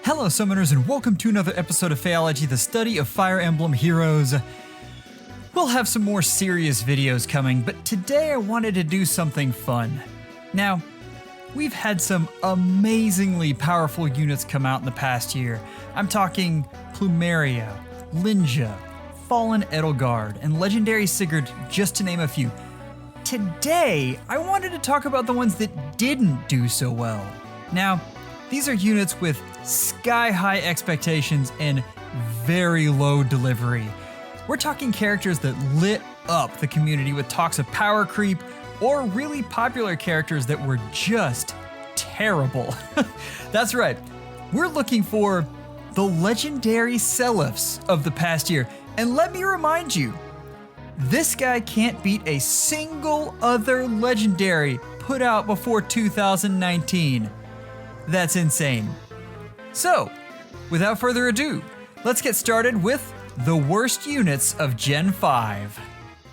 Hello summoners and welcome to another episode of FEHology, the study of Fire Emblem Heroes. We'll have some more serious videos coming, but today I wanted to do something fun. Now, we've had some amazingly powerful units come out in the past year. I'm talking Plumeria, Linja, Fallen Edelgard, and Legendary Sigurd, just to name a few. Today, I wanted to talk about the ones that didn't do so well. Now, these are units with sky-high expectations and very low delivery. We're talking characters that lit up the community with talks of power creep, or really popular characters that were just terrible. That's right, we're looking for the legendary Selifs of the past year. And let me remind you, this guy can't beat a single other legendary put out before 2019. That's insane. So, without further ado, let's get started with the worst units of Gen 5.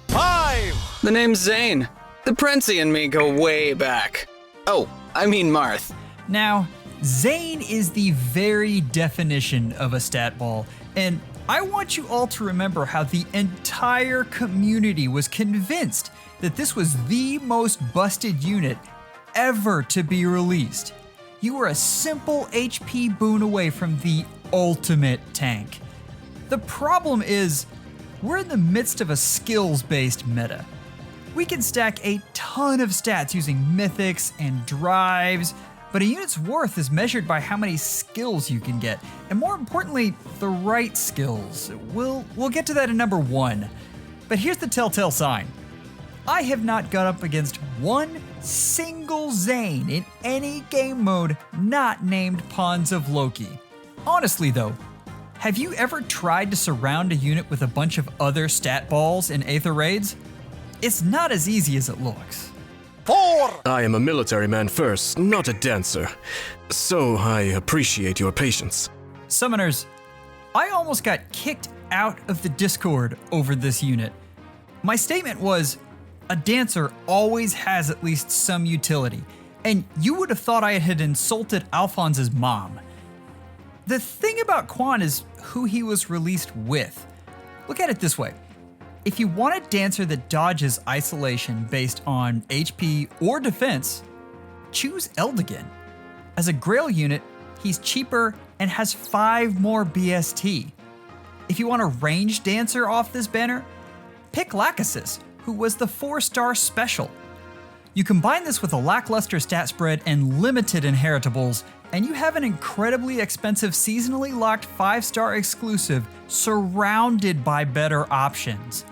5! The name's Zane. The Princey and me go way back. Oh, I mean Marth. Now, Zane is the very definition of a stat ball, and I want you all to remember how the entire community was convinced that this was the most busted unit ever to be released. You were a simple HP boon away from the ultimate tank. The problem is, we're in the midst of a skills-based meta. We can stack a ton of stats using mythics and drives, but a unit's worth is measured by how many skills you can get, and more importantly, the right skills. We'll get to that in number 1. But here's the telltale sign. I have not gone up against one single Zane in any game mode not named Pawns of Loki. Honestly though, have you ever tried to surround a unit with a bunch of other stat balls in Aether raids? It's not as easy as it looks. 4! I am a military man first, not a dancer, so I appreciate your patience. Summoners, I almost got kicked out of the Discord over this unit. My statement was, a dancer always has at least some utility, and you would have thought I had insulted Alphonse's mom. The thing about Quan is who he was released with. Look at it this way. If you want a dancer that dodges isolation based on HP or defense, choose Eldigan. As a Grail unit, he's cheaper and has 5 more BST. If you want a ranged dancer off this banner, pick Lachesis, who was the 4-star special. You combine this with a lackluster stat spread and limited inheritables, and you have an incredibly expensive seasonally locked 5-star exclusive surrounded by better options.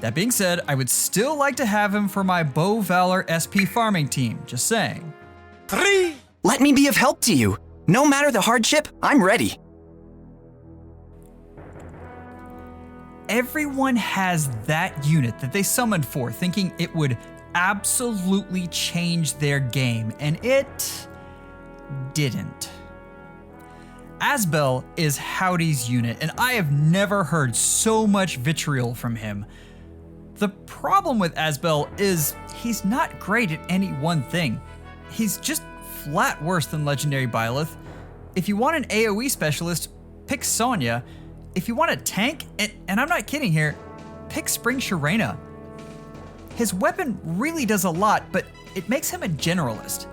That being said, I would still like to have him for my Bow Valor SP farming team, just saying. 3! Let me be of help to you. No matter the hardship, I'm ready. Everyone has that unit that they summoned for, thinking it would absolutely change their game, and it didn't. Asbel is Howdy's unit, and I have never heard so much vitriol from him. The problem with Asbel is he's not great at any one thing. He's just flat worse than Legendary Byleth. If you want an AoE specialist, pick Sonya. If you want a tank, and I'm not kidding here, pick Spring Sharena. His weapon really does a lot, but it makes him a generalist.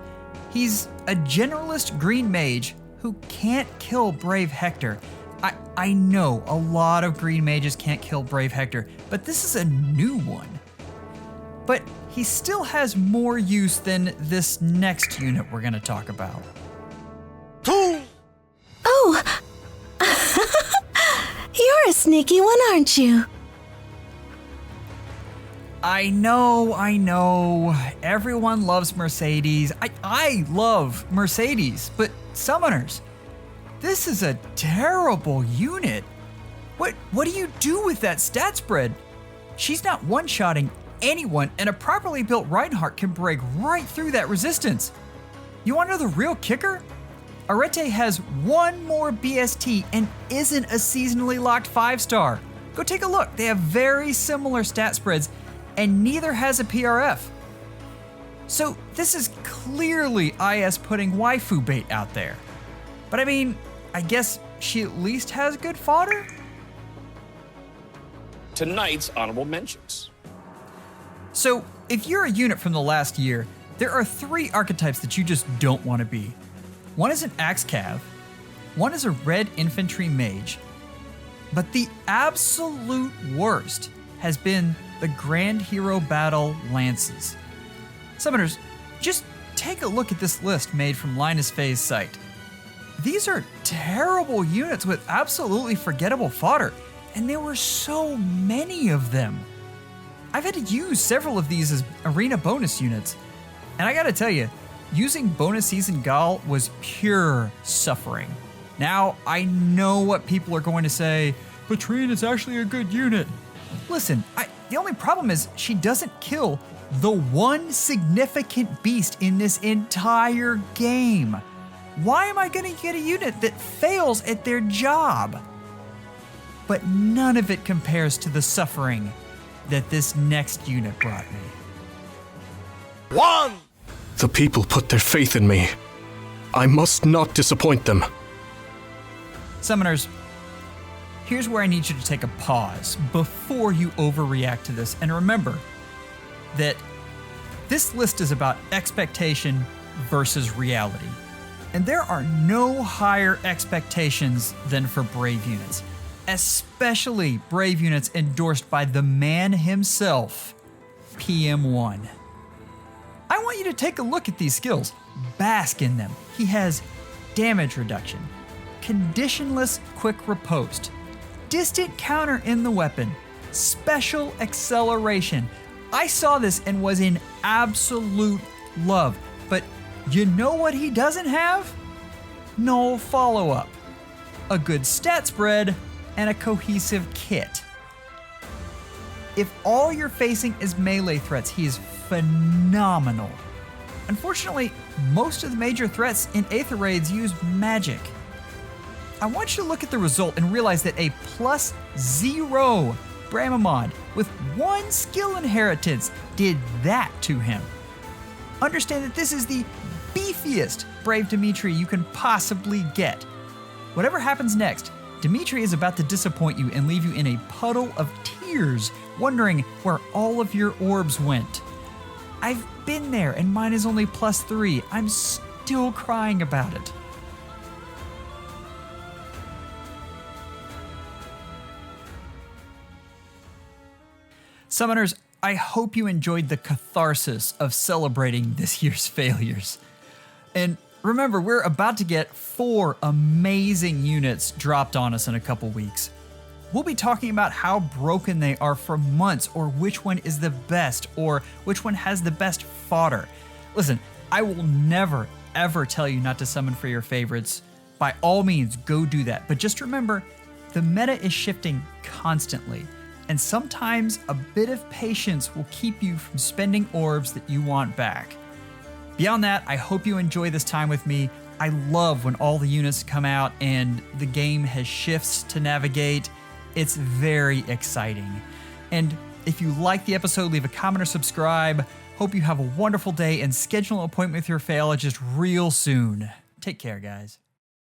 He's a generalist green mage who can't kill Brave Hector. I know a lot of green mages can't kill Brave Hector, but this is a new one. But he still has more use than this next unit we're gonna talk about. 2! Oh! You're a sneaky one, aren't you? I know. Everyone loves Mercedes. I love Mercedes, but summoners, this is a terrible unit. What do you do with that stat spread? She's not one-shotting anyone, and a properly built Reinhardt can break right through that resistance. You want to know the real kicker? Arete has 1 more BST and isn't a seasonally locked 5-star. Go take a look. They have very similar stat spreads, and neither has a PRF. So this is clearly IS putting waifu bait out there. But I mean, I guess she at least has good fodder? Tonight's honorable mentions. So, if you're a unit from the last year, there are 3 archetypes that you just don't want to be. One is an Axe Cav, one is a red infantry mage, but the absolute worst has been the Grand Hero Battle Lances. Summoners, just take a look at this list made from Linus Faye's site. These are terrible units with absolutely forgettable fodder, and there were so many of them. I've had to use several of these as arena bonus units, and I gotta tell you, using bonus season Gal was pure suffering. Now, I know what people are going to say, but Trine is actually a good unit. Listen, the only problem is she doesn't kill the one significant beast in this entire game. Why am I gonna get a unit that fails at their job? But none of it compares to the suffering that this next unit brought me. The people put their faith in me. I must not disappoint them. Summoners, here's where I need you to take a pause before you overreact to this. And remember that this list is about expectation versus reality. And there are no higher expectations than for Brave units, especially Brave units endorsed by the man himself, PM1. I want you to take a look at these skills, bask in them. He has damage reduction, conditionless quick riposte, distant counter in the weapon, special acceleration. I saw this and was in absolute love, but you know what he doesn't have? No follow-up, a good stat spread, and a cohesive kit. If all you're facing is melee threats, he is phenomenal. Unfortunately, most of the major threats in Aether Raids use magic. I want you to look at the result and realize that a +0 Bramamon with 1 skill inheritance did that to him. Understand that this is the beefiest Brave Dimitri you can possibly get. Whatever happens next, Dimitri is about to disappoint you and leave you in a puddle of tears, wondering where all of your orbs went. I've been there and mine is only +3. I'm still crying about it. Summoners, I hope you enjoyed the catharsis of celebrating this year's failures. And remember, we're about to get 4 amazing units dropped on us in a couple weeks. We'll be talking about how broken they are for months, or which one is the best, or which one has the best fodder. Listen, I will never, ever tell you not to summon for your favorites. By all means, go do that. But just remember, the meta is shifting constantly, and sometimes a bit of patience will keep you from spending orbs that you want back. Beyond that, I hope you enjoy this time with me. I love when all the units come out and the game has shifts to navigate. It's very exciting. And if you like the episode, leave a comment or subscribe. Hope you have a wonderful day and schedule an appointment with your FEHologist real soon. Take care, guys.